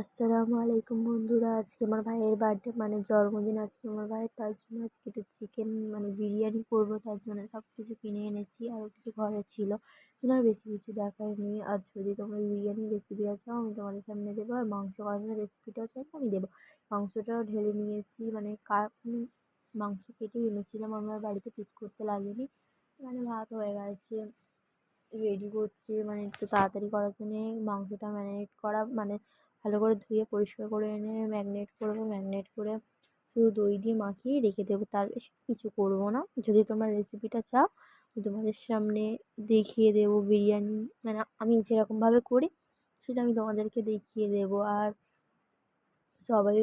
আসসালামু আলাইকুম বন্ধুরা। আজকে আমার ভাইয়ের বার্থডে মানে জন্মদিন আজকে আমার ভাইয়ের। তার জন্য আজকে একটু চিকেন মানে বিরিয়ানি করবো, তার জন্য সব কিছু কিনে এনেছি। আরও কিছু ঘরে ছিল কিন্তু আর বেশি কিছু দেখায়নি। আর যদি তোমরা বিরিয়ানির রেসিপিটা চাও আমি তোমাদের সামনে দেবো, আর মাংস কষার রেসিপিটাও চাইলে আমি দেবো। মাংসটাও ঢেলে নিয়েছি, মানে মাংস কেটে এনেছিলাম, আমার বাড়িতে পিস করতে লাগেনি। মানে ভাত হয়ে গেছে, রেডি করছি মানে একটু তাড়াতাড়ি করার জন্যে। মাংসটা ম্যারিনেট করা মানে ভালো করে ধুয়ে পরিষ্কার করে এনে ম্যারিনেট করবো। ম্যারিনেট করে শুধু দই দিয়ে মাখিয়ে রেখে দেবো, তার বেশি কিছু করবো না। যদি তোমরা রেসিপিটা চাও আমি তোমাদের সামনে দেখিয়ে দেবো। বিরিয়ানি মানে আমি যেরকমভাবে করি সেটা আমি তোমাদেরকে দেখিয়ে দেবো। আর সবাই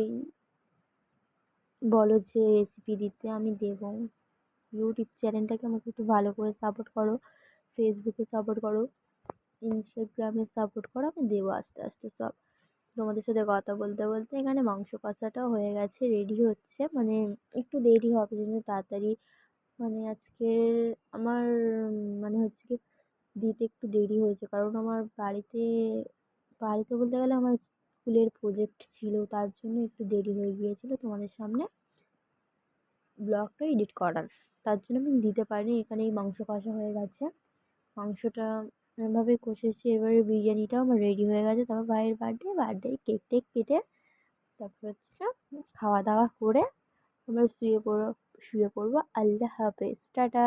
বলো যে রেসিপি দিতে, আমি দেবো। ইউটিউব চ্যানেলটাকে আমাকে একটু ভালো করে সাপোর্ট করো, ফেসবুকে সাপোর্ট করো, ইনস্টাগ্রামে সাপোর্ট করো, আমি দেবো আস্তে আস্তে সব। তোমাদের সাথে কথা বলতে বলতে এখানে মাংস কষাটাও হয়ে গেছে, রেডি হচ্ছে। মানে একটু দেরি হবে জন্য তাড়াতাড়ি মানে আজকের আমার মানে হচ্ছে কি দিতে একটু দেরি হয়েছে, কারণ আমার বাড়িতে বাড়িতে বলতে গেলে আমার স্কুলের প্রজেক্ট ছিল, তার জন্য একটু দেরি হয়ে গিয়েছিল তোমাদের সামনে ব্লগটা এডিট করার। তার জন্য আমি দিতে পারিনি। এখানে এই মাংস কষা হয়ে গেছে, মাংসটা এভাবে কষেছি। এবারে বিরিয়ানিটাও আমার রেডি হয়ে গেছে। তারপর ভাইয়ের বার্থডে কেক টেক কেটে তারপর হচ্ছে খাওয়া দাওয়া করে আমরা শুয়ে পড়বো। আল্লাহ হাফেজ, টাটা।